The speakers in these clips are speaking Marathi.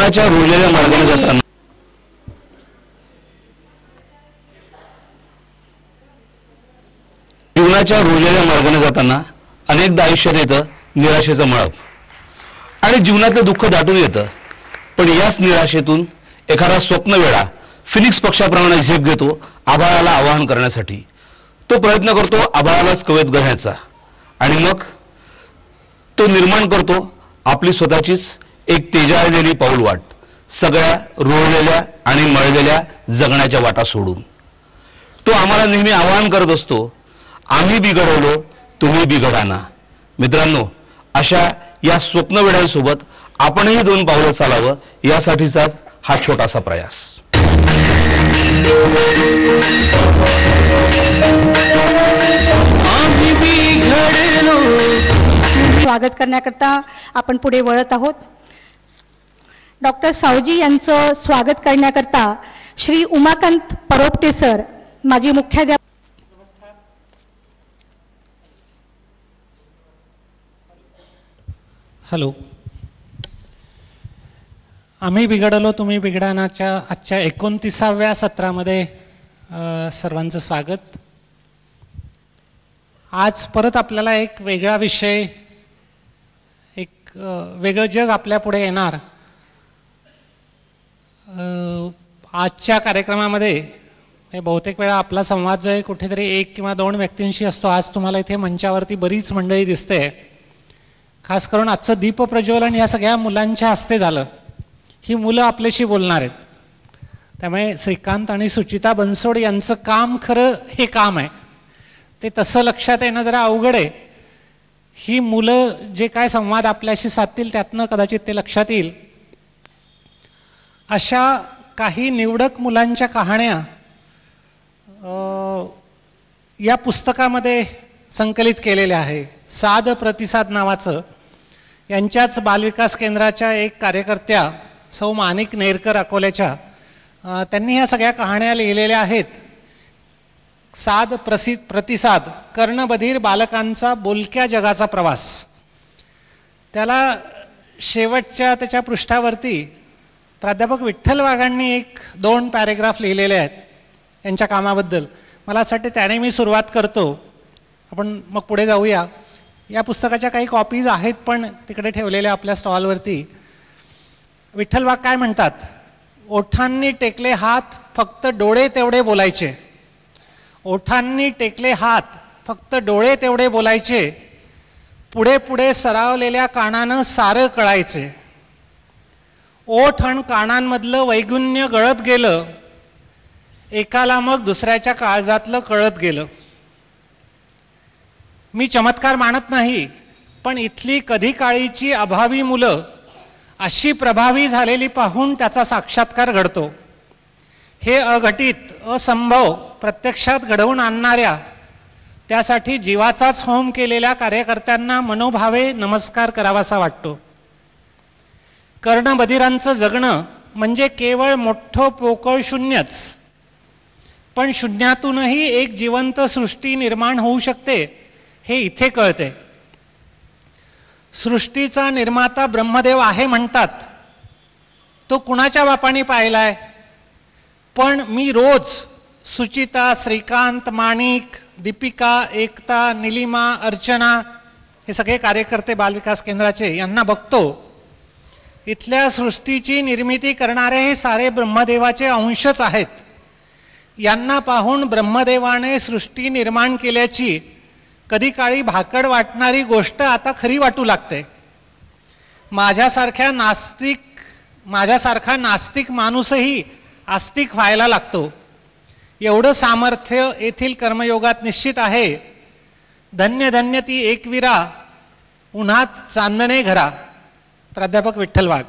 जीवनाच्या रुळलेल्या मार्गाने जाताना अनेकदा आयुष्यात येतं निराशेचं मळभ आणि जीवनातलं दुःख दाटून येतं. पण याच निराशेतून एखादा स्वप्नवेडा फिनिक्स पक्षाप्रमाणे झेप घेतो आभाळाला आवाहन करण्यासाठी. तो प्रयत्न करतो आभाळालाच कवेत गळण्याचा आणि मग तो निर्माण करतो आपली स्वतःचीच एक तेजाळलेली पाऊलवाट, सगळ्या रुळलेल्या आणि मळलेल्या जगण्याच्या वाटा सोडून. तो आम्हाला नेहमी आवाहन करत असतो, आम्ही बिघडवलो तुम्ही बिघडाना. मित्रांनो, अशा या स्वप्नवेड्यांसोबत आपणही 2 पावलं चालावं यासाठीचा हा छोटासा प्रयास. स्वागत करण्याकरता आपण पुढे वळत आहोत. डॉक्टर सावजी यांचं स्वागत करण्याकरता श्री उमाकांत परोपटे सर, माजी मुख्याध्यापक. हॅलो. आम्ही बिघडलो तुम्ही बिघडानाच्या आजच्या 29व्या सत्रामध्ये सर्वांचं स्वागत. आज परत आपल्याला एक वेगळा विषय, एक वेगळं जग आपल्या पुढे येणार. आजच्या कार्यक्रमामध्ये बहुतेक वेळा आपला संवाद जो आहे कुठेतरी 1 किंवा 2 व्यक्तींशी असतो. आज तुम्हाला इथे मंचावरती बरीच मंडळी दिसते. खास करून आजचं दीपप्रज्वलन या सगळ्या मुलांच्या हस्ते झालं. ही मुलं आपल्याशी बोलणार आहेत. त्यामुळे श्रीकांत आणि सुचिता बनसोड यांचं काम खरं हे काम आहे, ते तसं लक्षात येणं जरा अवघड आहे. ही मुलं जे काय संवाद आपल्याशी साधतील त्यातनं कदाचित ते लक्षात येईल. अशा काही निवडक मुलांच्या कहाण्या या पुस्तकामध्ये संकलित केलेल्या आहे. साध प्रतिसाद नावाचं यांच्याच बालविकास केंद्राच्या एक कार्यकर्त्या सौ माणिक नेरकर अकोल्याच्या, त्यांनी ह्या सगळ्या कहाण्या लिहिलेल्या आहेत. साध प्रतिसाद, कर्णबधीर बालकांचा बोलक्या जगाचा प्रवास. त्याला शेवटच्या त्याच्या पृष्ठावरती प्राध्यापक विठ्ठल वाघांनी 1-2 पॅरेग्राफ लिहिलेले आहेत यांच्या कामाबद्दल. मला असं वाटतं त्याने मी सुरुवात करतो, आपण मग पुढे जाऊया. या पुस्तकाच्या काही कॉपीज आहेत पण तिकडे ठेवलेल्या आपल्या स्टॉलवरती. विठ्ठल वाघ काय म्हणतात, ओठांनी टेकले हात फक्त डोळे तेवढे बोलायचे. ओठांनी टेकले हात फक्त डोळे तेवढे बोलायचे. पुढे पुढे सरावलेल्या कानानं सारं कळायचे. ओठ आणि कानांमधलं वैगुण्य गळत गेलं, एकाला मग दुसऱ्याच्या काळजातलं कळत गेलं. मी चमत्कार मानत नाही, पण इथली कधी काळीची अभावी मुलं अशी प्रभावी झालेली पाहून त्याचा साक्षात्कार घडतो. हे अघटित असंभव प्रत्यक्षात घडवून आणणाऱ्या, त्यासाठी जीवाचाच होम केलेल्या कार्यकर्त्यांना मनोभावे नमस्कार करावासा वाटतो. कर्णबधिरांचं जगणं म्हणजे केवळ मोठं पोकळ शून्यच, पण शून्यातूनही एक जिवंत सृष्टी निर्माण होऊ शकते हे इथे कळते. सृष्टीचा निर्माता ब्रह्मदेव आहे म्हणतात, तो कुणाच्या बापाने पाहिलाय? पण मी रोज सुचिता, श्रीकांत, माणिक, दीपिका, एकता, निलिमा, अर्चना हे सगळे कार्यकर्ते बालविकास केंद्राचे यांना बघतो. इथल्या सृष्टीची निर्मिती करणारे हे सारे ब्रह्मदेवाचे अंशच आहेत. यांना पाहून ब्रह्मदेवाने सृष्टी निर्माण केल्याची कधी काळी भाकड वाटणारी गोष्ट आता खरी वाटू लागते. माझ्यासारखा नास्तिक माणूसही आस्तिक व्हायला लागतो. एवढं सामर्थ्य येथील कर्मयोगात निश्चित आहे. धन्य धन्य ती एकविरा, उन्हात चांदणे घरा. प्राध्यापक विठ्ठल वाघ.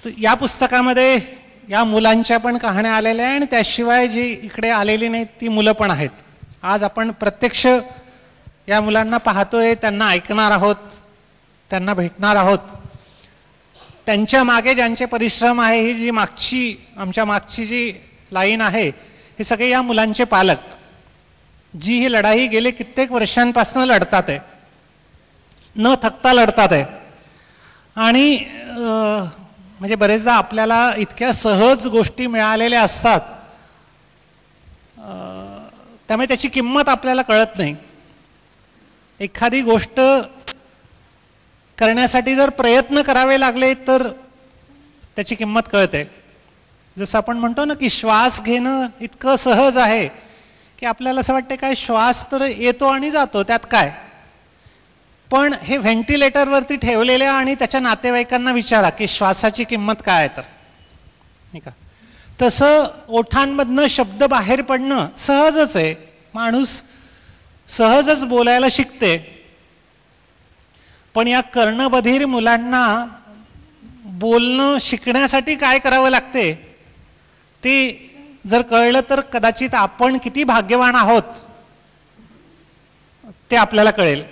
या पुस्तकामध्ये या मुलांच्या पण कहाण्या आलेल्या आहे आणि त्याशिवाय जी इकडे आलेली नाहीत ती मुलं पण आहेत. आज आपण प्रत्यक्ष या मुलांना पाहतोय, त्यांना ऐकणार आहोत, त्यांना भेटणार आहोत. त्यांच्या मागे ज्यांचे परिश्रम आहे, ही जी आमच्या मागची जी लाईन आहे, हे सगळे या मुलांचे पालक, जी ही लढाई गेले कित्येक वर्षांपासून लढतात आहे. न थकता लढतात आहे. आणि म्हणजे बरेचदा आपल्याला इतक्या सहज गोष्टी मिळालेल्या असतात, त्यामुळे त्याची किंमत आपल्याला कळत नाही. एखादी गोष्ट करण्यासाठी जर प्रयत्न करावे लागले तर त्याची किंमत कळते. जसं आपण म्हणतो ना की श्वास घेणं इतकं सहज आहे की आपल्याला असं वाटतं काय श्वास तर येतो आणि जातो, त्यात काय. पण हे व्हेंटिलेटरवरती ठेवलेल्या आणि त्याच्या नातेवाईकांना विचारा की श्वासाची किंमत काय आहे तर, नाही का. तसं ओठांमधनं शब्द बाहेर पडणं सहजच आहे. माणूस सहजच बोलायला शिकते. पण या कर्णबधीर मुलांना बोलणं शिकण्यासाठी काय करावं लागते ते जर कळलं तर कदाचित आपण किती भाग्यवान आहोत ते आपल्याला कळेल.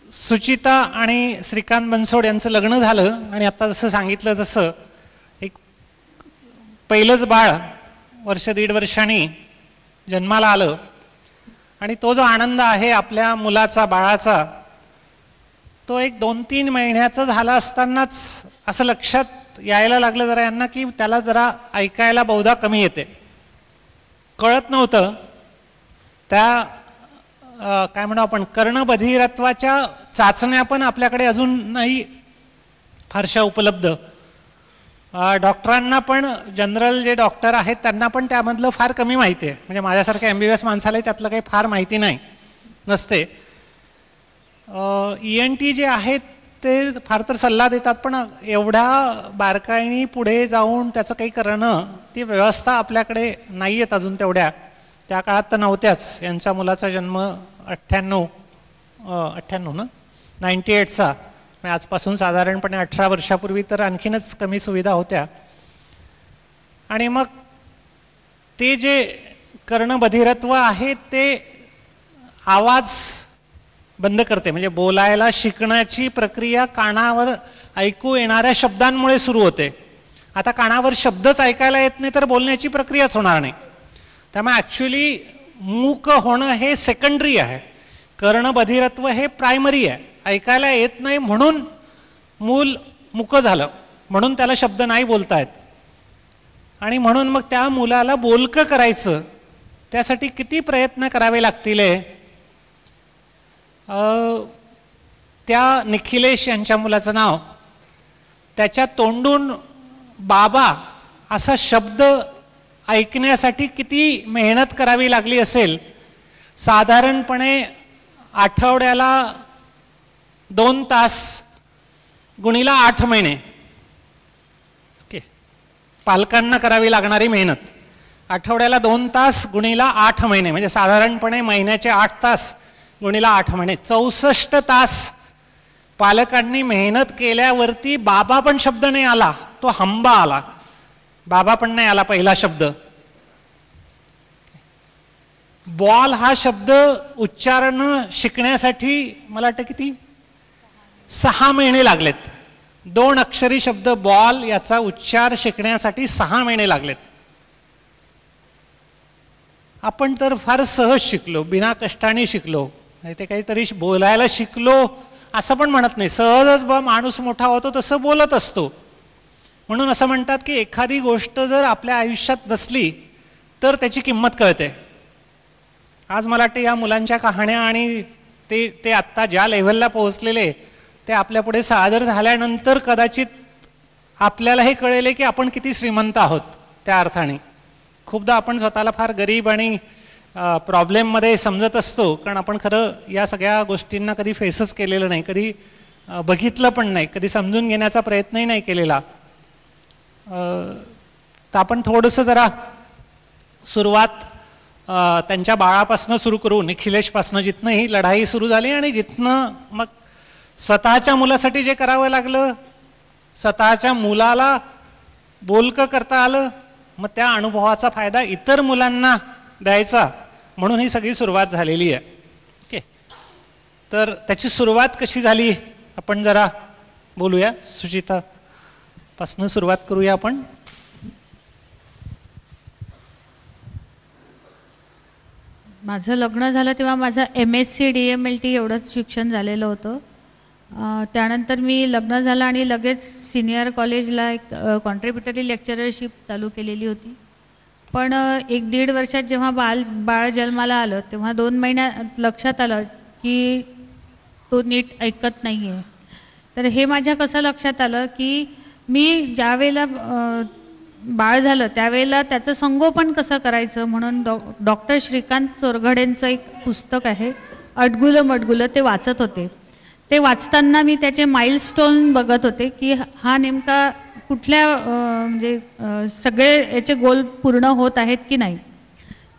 सुचिता आणि श्रीकांत बनसोड यांचं लग्न झालं आणि आता जसं सांगितलं तसं एक पहिलंच बाळ वर्ष दीड वर्षांनी जन्माला आलं. आणि तो जो आनंद आहे आपल्या मुलाचा बाळाचा तो एक 2-3 महिन्याचं झाला असतानाच असं लक्षात यायला लागलं जरा यांना की त्याला जरा ऐकायला बहुधा कमी येते. कळत नव्हतं. त्या काय म्हणू आपण कर्णबधिरत्वाच्या चाचण्या पण आपल्याकडे अजून नाही फारशा उपलब्ध. डॉक्टरांना पण जनरल जे डॉक्टर आहेत त्यांना पण त्यामधलं फार कमी माहिती आहे. म्हणजे माझ्यासारख्या MBBS माणसालाही त्यातलं काही फार माहिती नसते. ENT जे आहेत ते फार तर सल्ला देतात पण एवढ्या बारकाईने पुढे जाऊन त्याचं काही करणं ती व्यवस्था आपल्याकडे नाही आहेत अजून तेवढ्या. त्या काळात तर नव्हत्याच. यांच्या मुलाचा जन्म 98 ना 98चा. आजपासून साधारणपणे 18 वर्षापूर्वी तर आणखीनच कमी सुविधा होत्या. आणि मग ते जे कर्णबधिरत्व आहे ते आवाज बंद करते. म्हणजे बोलायला शिकण्याची प्रक्रिया कानावर ऐकू येणाऱ्या शब्दांमुळे सुरू होते. आता कानावर शब्दच ऐकायला येत नाही तर बोलण्याची प्रक्रियाच होणार नाही. त्यामुळे ॲक्च्युली मूक होणं हे सेकंडरी आहे. कर्णबधिरत्व हे प्रायमरी आहे. ऐकायला येत नाही म्हणून मूल मूक झालं, म्हणून त्याला शब्द नाही बोलता येत. आणि म्हणून मग त्या मुलाला बोलकं करायचं त्यासाठी किती प्रयत्न करावे लागतील. त्या निखिलेश यांच्या मुलाचं नाव, त्याच्या तोंडून बाबा असा शब्द ऐकण्यासाठी किती मेहनत करावी लागली असेल. साधारणपणे आठवड्याला 2 तास गुणीला 8 महिने. ओके, पालकांना करावी लागणारी मेहनत आठवड्याला 2 तास गुणीला 8 महिने म्हणजे साधारणपणे महिन्याचे 8 तास गुणीला 8 महिने 64 तास पालकांनी मेहनत केल्यावरती बाबा पण शब्द नाही आला, तो हंबा आला. बाबा पण नाही आला पहिला शब्द. बॉल हा शब्द उच्चारण शिकण्यासाठी मला वाटतं किती 6 महिने लागलेत. 2 अक्षरी शब्द बॉल याचा उच्चार शिकण्यासाठी 6 महिने लागलेत. आपण तर फार सहज शिकलो, बिना कष्टाने शिकलो. ते काहीतरी बोलायला शिकलो असं पण म्हणत नाही. सहजच माणूस मोठा होतो तसं बोलत असतो. म्हणून असं म्हणतात की एखादी गोष्ट जर आपल्या आयुष्यात नसली तर त्याची किंमत कळते. आज मला वाटतं या मुलांच्या कहाण्या आणि ते आत्ता ज्या लेव्हलला पोहोचलेले ते आपल्यापुढे सादर झाल्यानंतर कदाचित आपल्याला हे कळेल की आपण किती श्रीमंत आहोत. त्या अर्थाने खूपदा आपण स्वतःला फार गरीब आणि प्रॉब्लेममध्ये समजत असतो, कारण आपण खरं या सगळ्या गोष्टींना कधी फेसच केलेलं नाही, कधी बघितलं पण नाही, कधी समजून घेण्याचा प्रयत्नही नाही केलेला. तर आपण थोडंसं जरा सुरुवात त्यांच्या बाळापासून सुरू करू. निखिलेशपासून जिथनं ही लढाई सुरू झाली आणि जिथनं मग स्वतःच्या मुलासाठी जे करावं लागलं, स्वतःच्या मुलाला बोलकं करता आलं, मग त्या अनुभवाचा फायदा इतर मुलांना द्यायचा म्हणून ही सगळी सुरुवात झालेली आहे. ओके, तर त्याची सुरुवात कशी झाली आपण जरा बोलूया. सुचितापासून सुरुवात करूया आपण. माझं लग्न झालं तेव्हा माझं MSc DMLT एवढंच शिक्षण झालेलं होतं. त्यानंतर मी लग्न झालं आणि लगेच सिनियर कॉलेजला एक कॉन्ट्रीब्युटरी लेक्चरशिप चालू केलेली होती. पण 1-1.5 वर्षात जेव्हा बाळ जन्माला आलं तेव्हा 2 महिन्यात लक्षात आलं की तो नीट ऐकत नाही आहे. तर हे माझ्या कसं लक्षात आलं की मी ज्यावेळेला बाळ झालं त्यावेळेला त्याचं संगोपन कसं करायचं म्हणून डॉक्टर श्रीकांत चोरघडेंचं एक पुस्तक आहे अडगुलं मडगुलं ते वाचत होते. ते वाचताना मी त्याचे माइलस्टोन बघत होते की हा नेमका कुठल्या म्हणजे सगळे याचे गोल पूर्ण होत आहेत की नाही.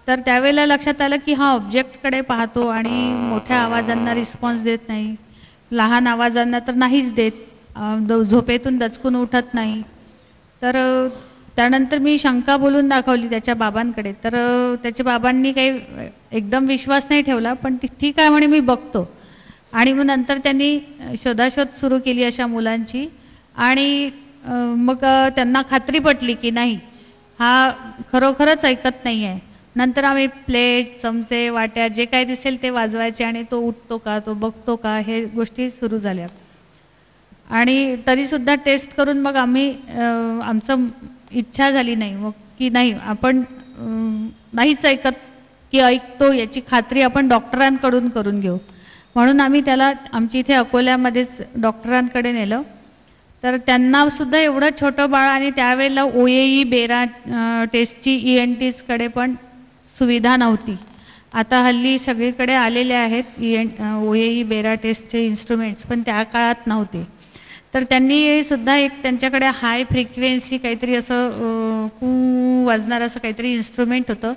तर त्यावेळेला लक्षात आलं की हा ऑब्जेक्टकडे पाहतो आणि मोठ्या आवाजांना रिस्पॉन्स देत नाही, लहान आवाजांना तर नाहीच देत, झोपेतून दचकून उठत नाही. तर त्यानंतर मी शंका बोलून दाखवली त्याच्या बाबांकडे. तर त्याच्या बाबांनी काही एकदम विश्वास नाही ठेवला, पण ठीक आहे म्हणे मी बघतो. आणि मग नंतर त्यांनी शोधाशोध सुरू केली अशा मुलांची आणि मग त्यांना खात्री पटली की नाही हा खरोखरच ऐकत नाही आहे. नंतर आम्ही प्लेट चमचे वाट्या जे काय दिसेल ते वाजवायचे आणि तो उठतो का तो बघतो का हे गोष्टी सुरू झाल्या. आणि तरीसुद्धा टेस्ट करून मग आम्ही आमचं इच्छा झाली नाही मग की नाही आपण नाहीच ऐकत की ऐकतो याची खात्री आपण डॉक्टरांकडून करून घेऊ. म्हणून आम्ही त्याला आमच्या इथे अकोल्यामध्येच डॉक्टरांकडे नेलं. तर त्यांनासुद्धा एवढं छोटं बाळ आणि त्यावेळेला OAE बेरा टेस्टची ENTsकडे पण सुविधा नव्हती. आता हल्ली सगळीकडे आलेले आहेत OAE बेरा टेस्टचे इन्स्ट्रुमेंट्स, पण त्या काळात नव्हते. तर त्यांनी सुद्धा एक त्यांच्याकडे हाय फ्रिक्वेन्सी काहीतरी असं वाजणारं असं काहीतरी इन्स्ट्रुमेंट होतं.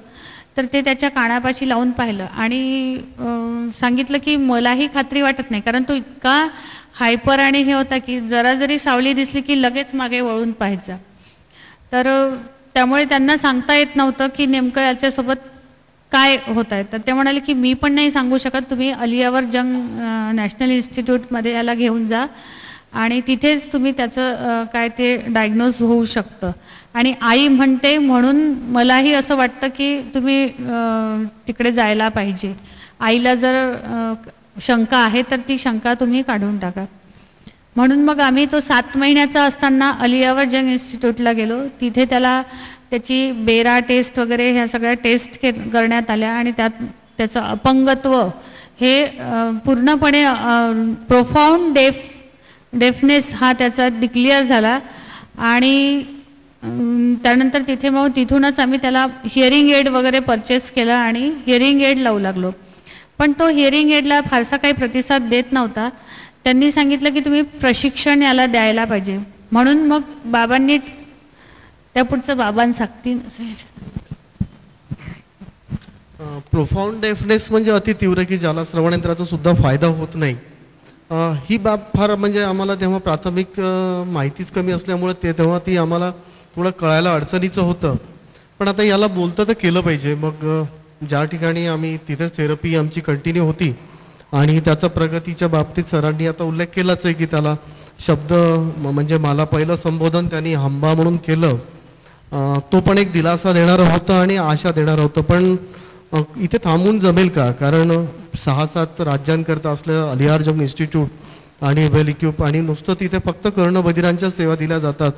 तर ते त्याच्या कानापाशी लावून पाहिलं आणि सांगितलं की मलाही खात्री वाटत नाही, कारण तो इतका हायपर आणि हे होता की जरा जरी सावली दिसली की लगेच मागे वळून पाहायचा. तर त्यामुळे त्यांना सांगता येत नव्हतं की नेमकं याच्यासोबत काय होत आहे. तर ते म्हणाले की मी पण नाही सांगू शकत, तुम्ही अलियावर जंग नॅशनल इन्स्टिट्यूटमध्ये याला घेऊन जा आणि तिथेच तुम्ही त्याचं काय ते डायग्नोज होऊ शकतं. आणि आई म्हणते म्हणून मलाही असं वाटतं की तुम्ही तिकडे जायला पाहिजे. आईला जर शंका आहे तर ती शंका तुम्ही काढून टाका. म्हणून मग आम्ही तो 7 महिन्याचा असताना अलियावर जंग इन्स्टिट्यूटला गेलो. तिथे त्याची बेरा टेस्ट वगैरे ह्या सगळ्या टेस्ट करण्यात आल्या आणि त्याचं अपंगत्व हे पूर्णपणे प्रोफाऊंड डेफनेस हा त्याचा डिक्लेअर झाला. आणि त्यानंतर तिथूनच आम्ही त्याला हिअरिंग एड वगैरे परचेस केला आणि हिअरिंग एड लावू लागलो. पण तो हिअरिंग एडला फारसा काही प्रतिसाद देत नव्हता. त्यांनी सांगितलं की तुम्ही प्रशिक्षण याला द्यायला पाहिजे. म्हणून मग बाबांनी त्या पुढचं बाबांनी सांगतील. प्रोफाऊंड डेफनेस म्हणजे अति तीव्र की ज्याला श्रवणयंत्राचा सुद्धा फायदा होत नाही. ही बाब फार म्हणजे आम्हाला तेव्हा प्राथमिक माहितीच कमी असल्यामुळे तेव्हा ती आम्हाला थोडं कळायला अडचणीचं होतं. पण आता याला बोलतं तर केलं पाहिजे. मग ज्या ठिकाणी आम्ही तिथेच थेरपी आमची कंटिन्यू होती आणि त्याचा प्रगतीच्या बाबतीत सरांनी आता उल्लेख केलाच आहे की त्याला शब्द म्हणजे मला पहिलं संबोधन त्यांनी हंबा म्हणून केलं. तो पण एक दिलासा देणारं होतं आणि आशा देणारं होतं. पण इथे थांबून जमेल का, कारण 6-7 राज्यांकरता असलं अलियावर जंग इन्स्टिट्यूट आणि वेल इक्विप आणि नुसतं तिथे फक्त कर्णबधिरांच्या सेवा दिल्या जातात.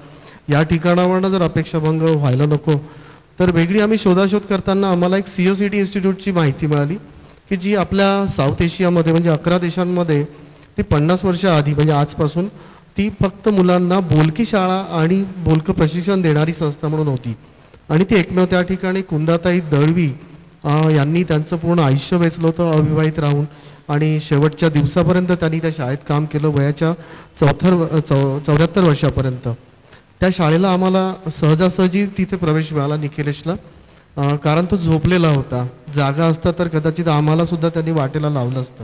या ठिकाणावरनं जर अपेक्षाभंग व्हायला नको. तर वेगळी आम्ही शोधाशोध करताना आम्हाला एक CSET इन्स्टिट्यूटची माहिती मिळाली की जी आपल्या साऊथ एशियामध्ये म्हणजे 11 देशांमध्ये ती 50 वर्षाआधी म्हणजे आजपासून ती फक्त मुलांना बोलकी शाळा आणि बोलकं प्रशिक्षण देणारी संस्था म्हणून होती. आणि ती एकमेव त्या ठिकाणी कुंदाताई दळवी यांनी त्यांचं पूर्ण आयुष्य वेचलं होतं अविवाहित राहून आणि शेवटच्या दिवसापर्यंत त्यांनी त्या शाळेत काम केलं वयाच्या 74 वर्षापर्यंत. त्या शाळेला आम्हाला सहजासहजी तिथे प्रवेश मिळाला निखिलेशला, कारण तो झोपलेला होता. जागा असता तर कदाचित आम्हालासुद्धा त्यांनी वाटेला लावलं असतं.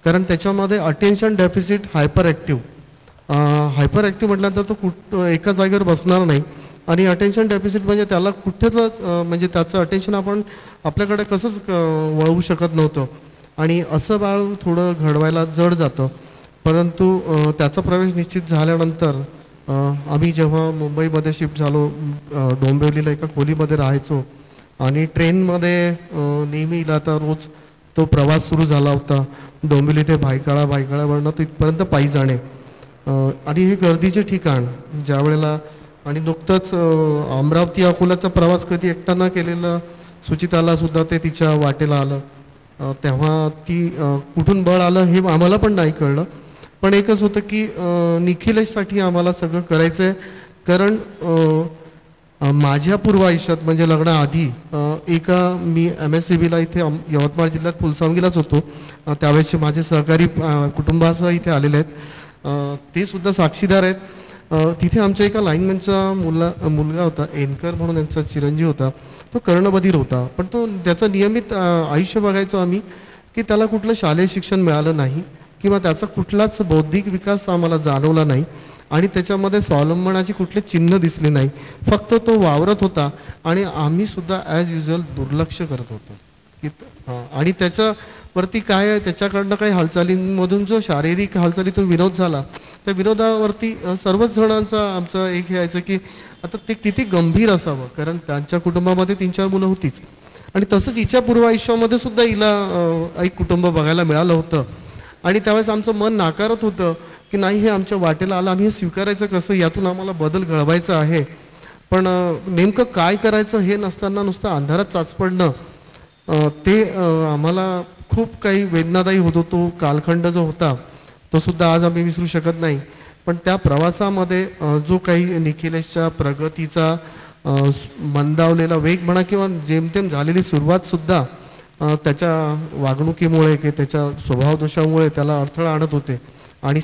कारण त्याच्यामध्ये अटेन्शन डेफिसिट हायपर ॲक्टिव्ह म्हटल्यानंतर तो एका जागेवर बसणार नाही. आणि अटेन्शन डेफिसिट म्हणजे त्याला कुठेच म्हणजे त्याचं अटेन्शन आपण आपल्याकडे कसंच वळवू शकत नव्हतं. आणि असं बाळ थोडं घडवायला जड जातं. परंतु त्याचा प्रवेश निश्चित झाल्यानंतर आम्ही जेव्हा मुंबईमध्ये शिफ्ट झालो, डोंबिवलीला एका खोलीमध्ये राहायचो आणि ट्रेनमध्ये नेहमीला आता रोज तो प्रवास सुरू झाला होता. डोंबिवली ते भायखळावरनं तिथपर्यंत पायी जाणे आणि हे गर्दीचे ठिकाण ज्या वेळेला आणि नुकतंच अमरावती अकोल्याचा प्रवास कधी एकट्यानं केलेला सुचिताला सुद्धा ते तिच्या वाटेला आलं. तेव्हा ती कुठून बळ आलं हे आम्हाला पण नाही कळलं. पण एकच होतं की निखिलेशसाठी आम्हाला सगळं करायचं आहे. कारण माझ्या पूर्व आयुष्यात म्हणजे लग्नाआधी मी MSCBला इथे यवतमाळ जिल्ह्यात फुलसावंगीलाच होतो. त्यावेळेसचे माझे सहकारी कुटुंबासह इथे आलेले आहेत, ते सुद्धा साक्षीदार आहेत. तिथे आमच्या एका लाईनमॅनचा मुलगा होता, एनकर म्हणून त्यांचा चिरंजीव होता. तो कर्णबधीर होता, पण तो त्याचं नियमित आयुष्य बघायचो आम्ही की त्याला कुठलं शालेय शिक्षण मिळालं नाही किंवा त्याचा कुठलाच बौद्धिक विकास आम्हाला जाणवला नाही आणि त्याच्यामध्ये स्वावलंबनाची कुठले चिन्ह दिसले नाही. फक्त तो वावरत होता आणि आम्ही सुद्धा ॲज युजल दुर्लक्ष करत होतो की आणि त्याच्यावरती काय आहे, त्याच्याकडनं काही हालचालींमधून जो शारीरिक हालचालीतून विनोद झाला, त्या विनोदावरती सर्वच जणांचा आमचं एक हे यायचं की आता ते किती गंभीर असावं. कारण त्यांच्या कुटुंबामध्ये 3-4 मुलं होतीच आणि तसंच हिच्या पूर्व आयुष्यामध्ये सुद्धा हिला एक कुटुंब बघायला मिळालं होतं आणि त्यावेळेस आमचं मन नाकारत होतं की नाही, हे आमच्या वाटेला आलं, आम्ही हे स्वीकारायचं कसं, यातून आम्हाला बदल घडवायचा आहे. पण नेमकं काय करायचं हे नसताना नुसतं अंधारात चाचपडणं ते आम्हाला खूप काही वेदनादायी होतो. तो कालखंड जो होता तो सुद्धा आज आम्ही विसरू शकत नाही. पण त्या प्रवासामध्ये जो काही निखिलेशच्या प्रगतीचा मंदावलेला वेग म्हणा किंवा जेमतेम झालेली सुरुवातसुद्धा त्याच्या वागणुकीमुळे की त्याच्या स्वभावदोषामुळे त्याला अडथळा आणत होते आणि